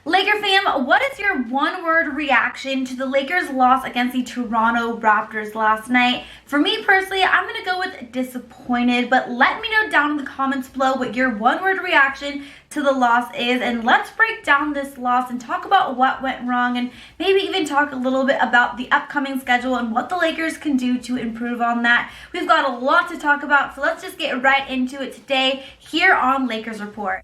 Laker fam, what is your one-word reaction to the Lakers' loss against the Toronto Raptors last night? For me personally, I'm going to go with disappointed, but let me know down in the comments below what your one-word reaction to the loss is, and let's break down this loss and talk about what went wrong, and maybe even talk a little bit about the upcoming schedule and what the Lakers can do to improve on that. We've got a lot to talk about, so let's just get right into it today here on Lakers Report.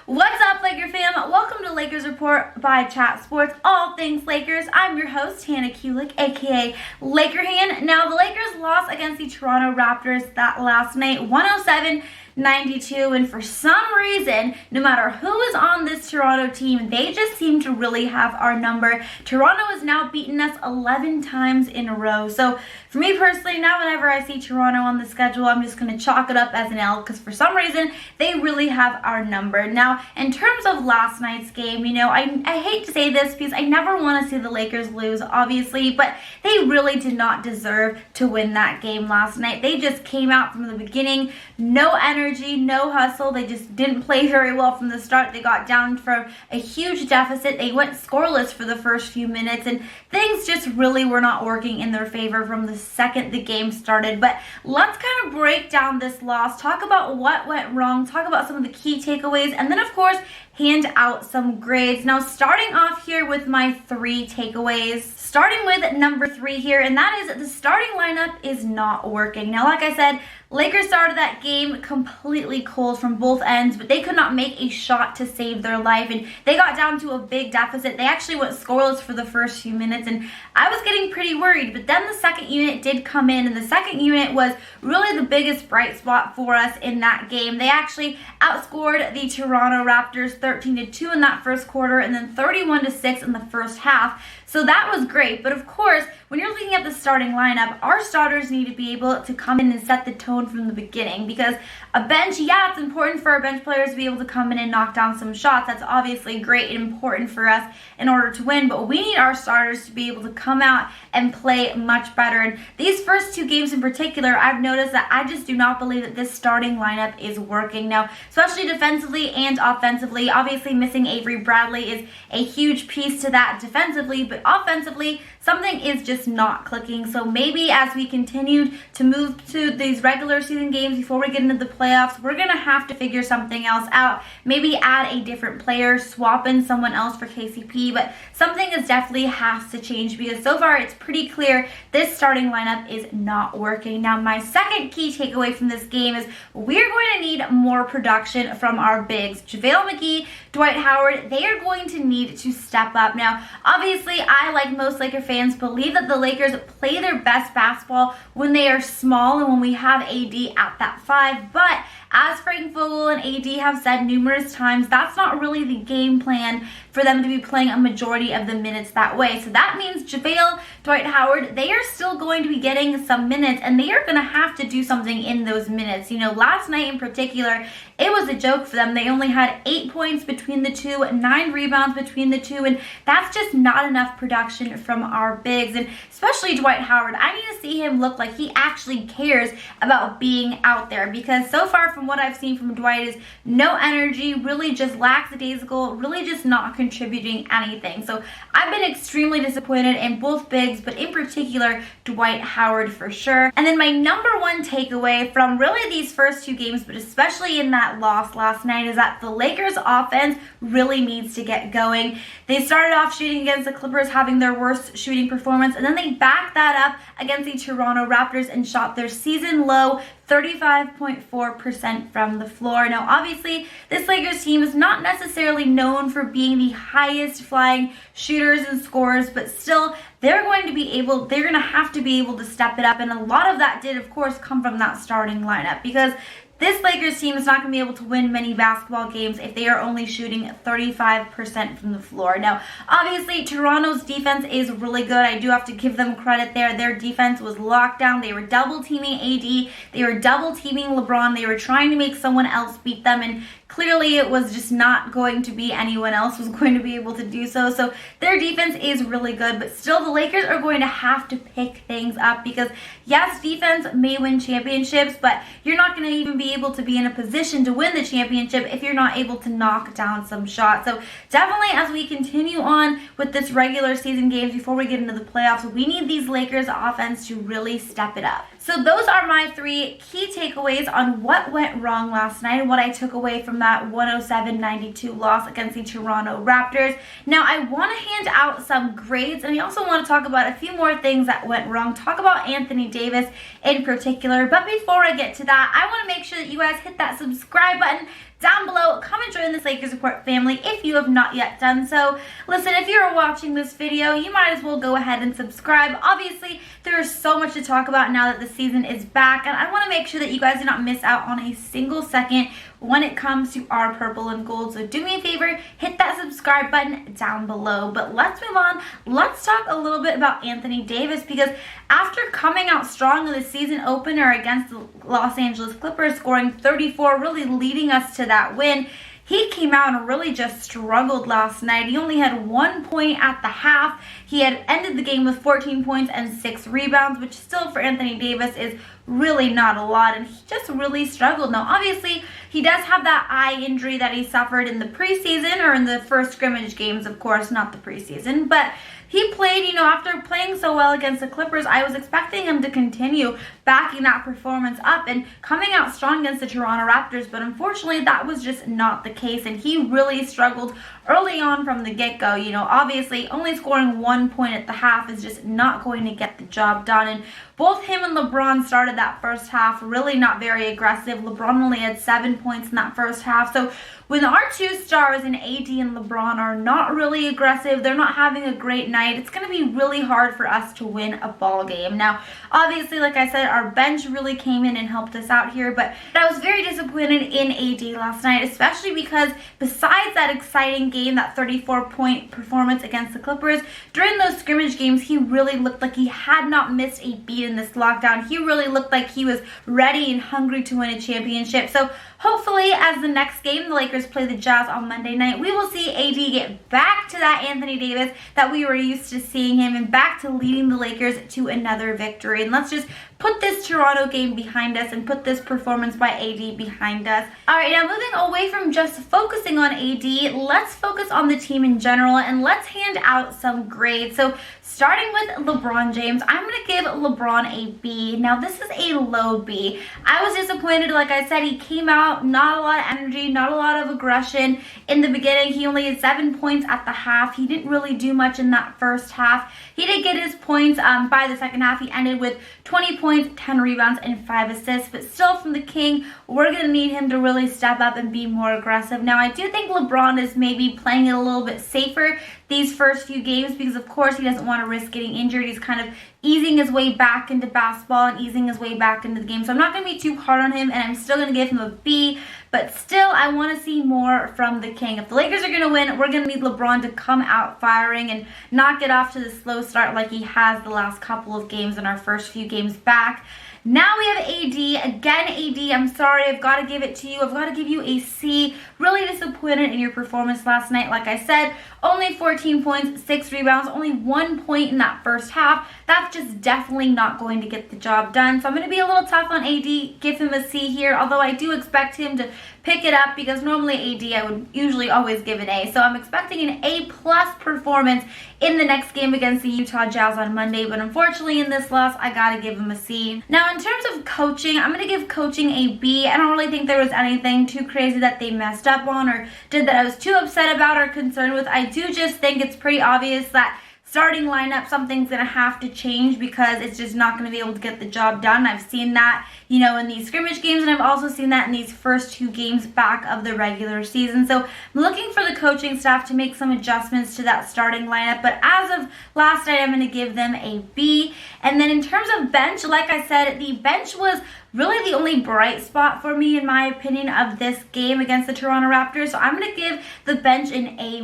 What's up, Laker fam? Welcome to Lakers Report by Chat Sports, all things Lakers. I'm your host, Hannah Kulik, aka Laker Han. Now, the Lakers lost against the Toronto Raptors that last night, 107-92, and for some reason, no matter who is on this Toronto team, they just seem to really have our number. Toronto has now beaten us 11 times in a row. So for me personally, now whenever I see Toronto on the schedule, I'm just going to chalk it up as an L because for some reason, they really have our number. Now, in terms of last night's game, I hate to say this because I never want to see the Lakers lose, obviously, but they really did not deserve to win that game last night. They just came out from the beginning, no energy, no hustle. They just didn't play very well from the start. They got down from a huge deficit. They went scoreless for the first few minutes, and things just really were not working in their favor from the second the game started. But let's kind of break down this loss, talk about what went wrong, talk about some of the key takeaways, and then of course hand out some grades. Now, starting off here with my 3 takeaways, starting with number 3 here, and that is the starting lineup is not working. Now, like I said, Lakers started that game completely cold from both ends, but they could not make a shot to save their life, and they got down to a big deficit. They actually went scoreless for the first few minutes, and I was getting pretty worried, but then the second unit did come in, and the second unit was really the biggest bright spot for us in that game. They actually outscored the Toronto Raptors 13-2 in that first quarter, and then 31-6 in the first half. So that was great, but of course, when you're looking at the starting lineup, our starters need to be able to come in and set the tone from the beginning, because a bench, yeah, it's important for our bench players to be able to come in and knock down some shots. That's obviously great and important for us in order to win, but we need our starters to be able to come out and play much better. And these first 2 games in particular, I've noticed that I just do not believe that this starting lineup is working now, especially defensively and offensively. Obviously, missing Avery Bradley is a huge piece to that defensively, but offensively, something is just not clicking. So maybe as we continue to move to these regular season games before we get into the playoffs, we're going to have to figure something else out. Maybe add a different player, swap in someone else for KCP, but something is definitely has to change because so far it's pretty clear this starting lineup is not working. Now, my second key takeaway from this game is we're going to need more production from our bigs. Javale McGee, Dwight Howard, they are going to need to step up. Now, obviously, I, like most Laker fans, believe that the Lakers play their best basketball when they are small and when we have AD at that 5, but as Frank Vogel and AD have said numerous times, that's not really the game plan for them to be playing a majority of the minutes that way. So that means Javale, Dwight Howard, they are still going to be getting some minutes, and they are going to have to do something in those minutes. Last night in particular, it was a joke for them. They only had 8 points between the 2, 9 rebounds between the 2, and that's just not enough production from our bigs, and especially Dwight Howard. I need to see him look like he actually cares about being out there, because so far from what I've seen from Dwight is no energy, really just lackadaisical, really just not contributing anything. So I've been extremely disappointed in both bigs, but in particular Dwight Howard for sure. And then my number 1 takeaway from really these first 2 games, but especially in that loss last night, is that the Lakers offense really needs to get going. They started off shooting against the Clippers, having their worst shooting performance, and then they backed that up against the Toronto Raptors and shot their season low 35.4% from the floor. Now, obviously, this Lakers team is not necessarily known for being the highest flying shooters and scorers, but still, they're going to have to be able to step it up. And a lot of that did, of course, come from that starting lineup, because this Lakers team is not going to be able to win many basketball games if they are only shooting 35% from the floor. Now, obviously, Toronto's defense is really good. I do have to give them credit there. Their defense was locked down. They were double-teaming AD. They were double-teaming LeBron. They were trying to make someone else beat them, and clearly it was just not going to be anyone else was going to be able to do so. So their defense is really good, but still the Lakers are going to have to pick things up because yes, defense may win championships, but you're not going to even be able to be in a position to win the championship if you're not able to knock down some shots. So definitely as we continue on with this regular season games before we get into the playoffs, we need these Lakers offense to really step it up. So those are my 3 key takeaways on what went wrong last night and what I took away from that 107-92 loss against the Toronto Raptors. Now I want to hand out some grades, and I also want to talk about a few more things that went wrong. Talk about Anthony Davis in particular. But before I get to that, I want to make sure that you guys hit that subscribe button down below. Come and join this Lakers Report family if you have not yet done so. Listen, if you're watching this video, you might as well go ahead and subscribe. Obviously, there is so much to talk about now that the season is back, and I want to make sure that you guys do not miss out on a single second when it comes to our purple and gold. So do me a favor, hit that subscribe button down below. But let's move on. Let's talk a little bit about Anthony Davis, because after coming out strong in the season opener against the Los Angeles Clippers, scoring 34, really leading us to that win, he came out and really just struggled last night. He only had 1 point at the half. He had ended the game with 14 points and 6 rebounds, which still for Anthony Davis is really not a lot, and he just really struggled. Now, obviously, he does have that eye injury that he suffered in the preseason, or in the first scrimmage games, of course, not the preseason, but he played, after playing so well against the Clippers, I was expecting him to continue backing that performance up and coming out strong against the Toronto Raptors, but unfortunately, that was just not the case, and he really struggled early on from the get-go. Obviously, only scoring 1 point at the half is just not going to get the job done, and both him and LeBron started that first half really not very aggressive. LeBron only had 7 points in that first half, so when our 2 stars in AD and LeBron are not really aggressive, they're not having a great night, it's going to be really hard for us to win a ball game. Now, obviously, like I said, our bench really came in and helped us out here, but I was very disappointed in AD last night, especially because besides that exciting game, that 34-point performance against the Clippers, during those scrimmage games, he really looked like he had not missed a beat in this lockdown. He really looked like he was ready and hungry to win a championship. So hopefully, as the next game, the Lakers play the Jazz on Monday night, we will see AD get back to that Anthony Davis that we were used to seeing him, and back to leading the Lakers to another victory. And let's just put this Toronto game behind us and put this performance by AD behind us. All right, now moving away from just focusing on AD, let's focus on the team in general, and let's hand out some grades. So starting with LeBron James, I'm going to give LeBron a B. Now, this is a low B. I was disappointed. Like I said, he came out, not a lot of energy, not a lot of aggression in the beginning. He only had 7 points at the half. He didn't really do much in that first half. He did get his points by the second half. He ended with 20 points, 10 rebounds, and 5 assists. But still, from the King, we're going to need him to really step up and be more aggressive. Now, I do think LeBron is maybe playing it a little bit safer these first few games because, of course, he doesn't want to risk getting injured. He's kind of easing his way back into basketball and easing his way back into the game. So I'm not going to be too hard on him, and I'm still going to give him a B. But still, I want to see more from the King. If the Lakers are going to win, we're going to need LeBron to come out firing and not get off to the slow start like he has the last couple of games in our first few games back. Now we have AD. Again, AD, I'm sorry, I've got to give it to you. I've got to give you a C. Really disappointed in your performance last night. Like I said, only 14 points, 6 rebounds, only 1 point in that first half. That's just definitely not going to get the job done. So I'm going to be a little tough on AD, give him a C here, although I do expect him to pick it up because normally AD I would usually always give an A. So I'm expecting an A+ performance in the next game against the Utah Jazz on Monday, but unfortunately in this loss, I got to give him a C. Now, in terms of coaching, I'm going to give coaching a B. I don't really think there was anything too crazy that they messed up on or did that I was too upset about or concerned with. I do just think it's pretty obvious that starting lineup, something's going to have to change because it's just not going to be able to get the job done. I've seen that, in these scrimmage games, and I've also seen that in these first 2 games back of the regular season. So I'm looking for the coaching staff to make some adjustments to that starting lineup, but as of last night, I'm going to give them a B. And then in terms of bench, like I said, the bench was really the only bright spot for me, in my opinion, of this game against the Toronto Raptors. So I'm going to give the bench an A-.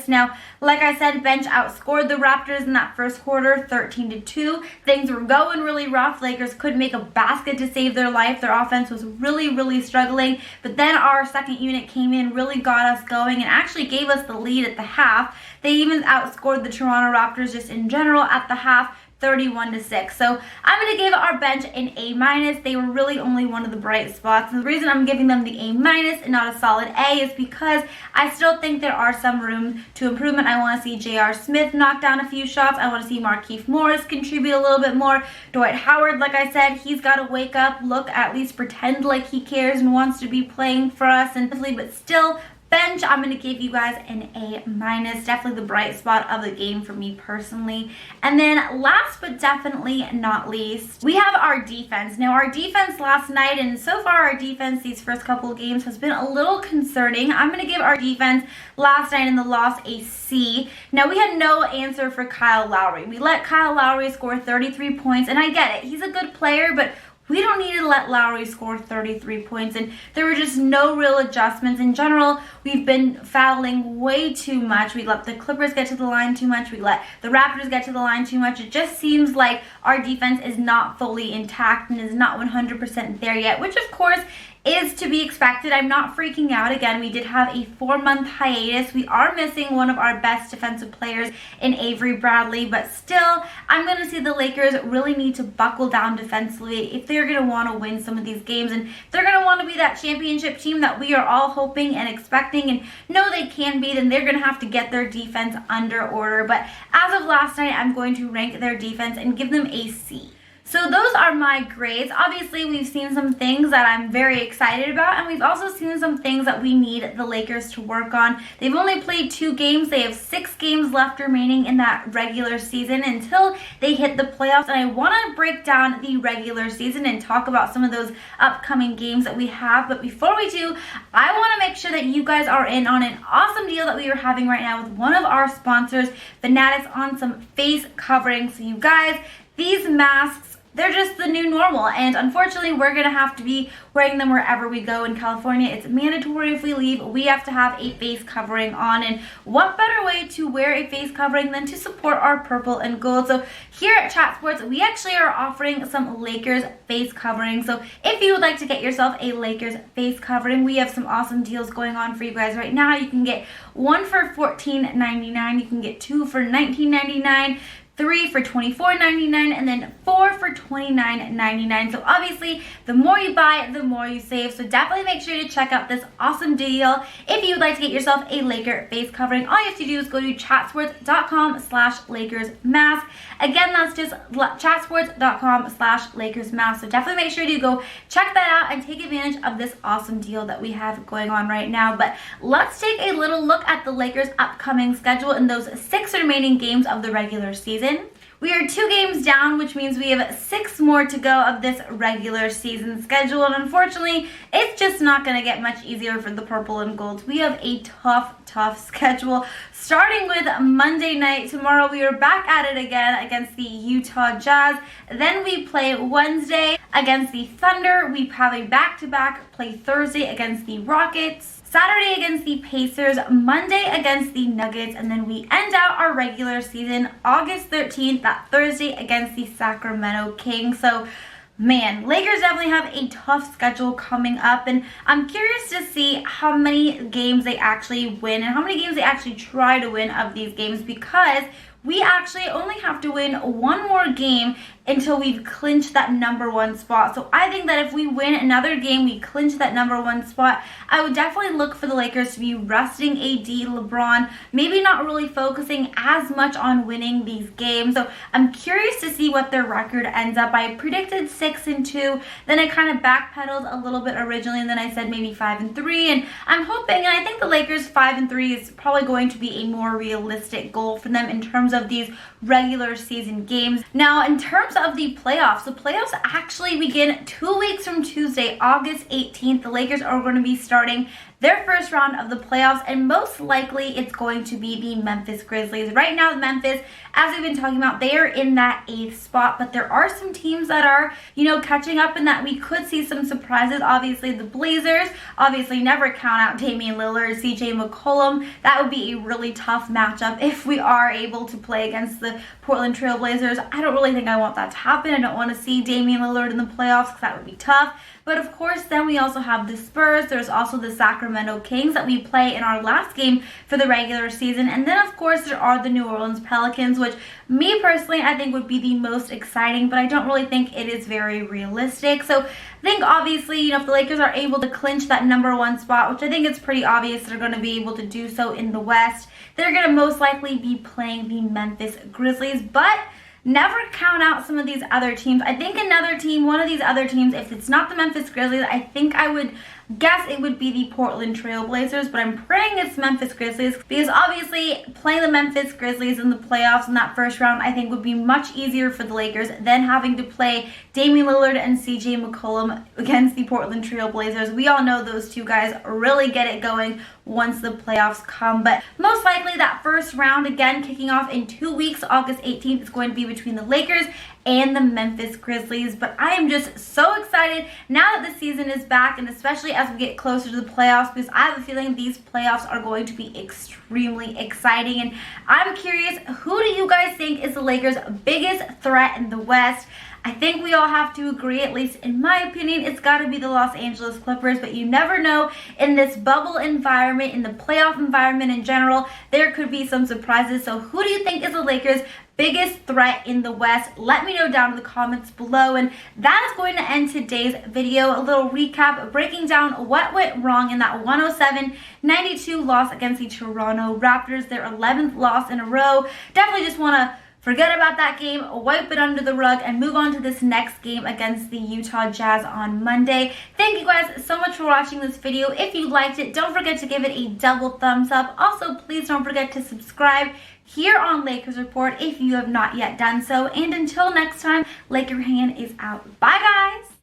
Now, like I said, bench outscored the Raptors in that first quarter 13-2. Things were going really rough. Lakers couldn't make a basket to save their life. Their offense was really struggling. But then our second unit came in, really got us going, and actually gave us the lead at the half. They even outscored the Toronto Raptors just in general at the half, 31-6. So I'm going to give our bench an A-. They were really only one of the bright spots. And the reason I'm giving them the A- and not a solid A is because I still think there are some room to improvement. I want to see J.R. Smith knock down a few shots. I want to see Markieff Morris contribute a little bit more. Dwight Howard, like I said, he's got to wake up, look, at least pretend like he cares and wants to be playing for us. But still, bench, I'm going to give you guys an A-. Definitely the bright spot of the game for me personally. And then last but definitely not least, we have our defense. Now, our defense last night, and so far our defense these first couple of games has been a little concerning. I'm going to give our defense last night in the loss a C. Now, we had no answer for Kyle Lowry. We let Kyle Lowry score 33 points, and I get it. He's a good player, but we don't need to let Lowry score 33 points, and there were just no real adjustments. In general, we've been fouling way too much. We let the Clippers get to the line too much. We let the Raptors get to the line too much. It just seems like our defense is not fully intact and is not 100% there yet, which of course is to be expected. I'm not freaking out. Again, we did have a 4-month hiatus. We are missing one of our best defensive players in Avery Bradley, but still, I'm going to see the Lakers really need to buckle down defensively if they're going to want to win some of these games, and they're going to want to be that championship team that we are all hoping and expecting and know they can be. Then they're going to have to get their defense under order. But as of last night, I'm going to rank their defense and give them a C. So those are my grades. Obviously, we've seen some things that I'm very excited about, and we've also seen some things that we need the Lakers to work on. They've only played 2 games. They have 6 games left remaining in that regular season until they hit the playoffs, and I want to break down the regular season and talk about some of those upcoming games that we have. But before we do, I want to make sure that you guys are in on an awesome deal that we are having right now with one of our sponsors, Fanatics, on some face coverings. So you guys, these masks, they're just the new normal, and unfortunately we're going to have to be wearing them wherever we go in California. It's mandatory if we leave. We have to have a face covering on, and what better way to wear a face covering than to support our purple and gold. So here at Chat Sports, we actually are offering some Lakers face covering. So if you would like to get yourself a Lakers face covering, we have some awesome deals going on for you guys right now. You can get 1 for $14.99, you can get 2 for $19.99, 3 for $24.99, and then 4 for $29.99. So obviously, the more you buy, the more you save. So definitely make sure to check out this awesome deal. If you would like to get yourself a Laker face covering, all you have to do is go to chatsports.com/LakersMask. Again, that's just chatsports.com/LakersMask. So definitely make sure to go check that out and take advantage of this awesome deal that we have going on right now. But let's take a little look at the Lakers' upcoming schedule in those 6 remaining games of the regular season. We are 2 games down, which means we have 6 more to go of this regular season schedule. And unfortunately, it's just not going to get much easier for the purple and golds. We have a tough schedule. Starting with Monday night, tomorrow we are back at it again against the Utah Jazz. Then we play Wednesday against the Thunder. We have a back-to-back, play Thursday against the Rockets, Saturday against the Pacers, Monday against the Nuggets, and then we end out our regular season August 13th, that Thursday, against the Sacramento Kings. So, man, Lakers definitely have a tough schedule coming up, and I'm curious to see how many games they actually win and how many games they actually try to win of these games, because we actually only have to win 1 more game until we've clinched that #1 spot. So I think that if we win another game, we clinch that #1 spot. I would definitely look for the Lakers to be resting AD, LeBron, maybe not really focusing as much on winning these games. So I'm curious to see what their record ends up. I predicted 6-2, then I kind of backpedaled a little bit originally, and then I said maybe 5-3, and I'm hoping, and I think the Lakers 5-3 is probably going to be a more realistic goal for them in terms of these regular season games. Now, in terms of the playoffs, the playoffs actually begin 2 weeks from Tuesday, August 18th. The Lakers are going to be starting their first round of the playoffs, and most likely it's going to be the Memphis Grizzlies. Right now, Memphis, as we've been talking about, they are in that 8th spot, but there are some teams that are, catching up and that we could see some surprises. Obviously, the Blazers, obviously never count out Damian Lillard, CJ McCollum. That would be a really tough matchup if we are able to play against the Portland Trail Blazers. I don't really think I want that to happen. I don't want to see Damian Lillard in the playoffs because that would be tough. But of course, then we also have the Spurs. There's also the Sacramento Kings that we play in our last game for the regular season. And then, of course, there are the New Orleans Pelicans, which me personally, I think would be the most exciting, but I don't really think it is very realistic. So I think, obviously, if the Lakers are able to clinch that #1 spot, which I think it's pretty obvious they're going to be able to do so in the West, they're going to most likely be playing the Memphis Grizzlies. But never count out some of these other teams. I think another team, one of these other teams, if it's not the Memphis Grizzlies, I think I would guess it would be the Portland Trail Blazers, but I'm praying it's Memphis Grizzlies because obviously playing the Memphis Grizzlies in the playoffs in that first round I think would be much easier for the Lakers than having to play Damian Lillard and CJ McCollum against the Portland Trail Blazers. We all know those two guys really get it going once the playoffs come, but most likely that first round, again, kicking off in 2 weeks, August 18th, is going to be between the Lakers and the Memphis Grizzlies. But I am just so excited now that the season is back, and especially as we get closer to the playoffs, because I have a feeling these playoffs are going to be extremely exciting. And I'm curious, who do you guys think is the Lakers' biggest threat in the West? I think we all have to agree, at least in my opinion, it's got to be the Los Angeles Clippers, but you never know. In this bubble environment, in the playoff environment in general, there could be some surprises. So who do you think is the Lakers' biggest threat in the West? Let me know down in the comments below. And that is going to end today's video. A little recap breaking down what went wrong in that 107-92 loss against the Toronto Raptors, their 11th loss in a row. Definitely just want to forget about that game, wipe it under the rug, and move on to this next game against the Utah Jazz on Monday. Thank you guys so much for watching this video. If you liked it, don't forget to give it a double thumbs up. Also, please don't forget to subscribe here on Lakers Report if you have not yet done so. And until next time, Laker Hand is out. Bye, guys!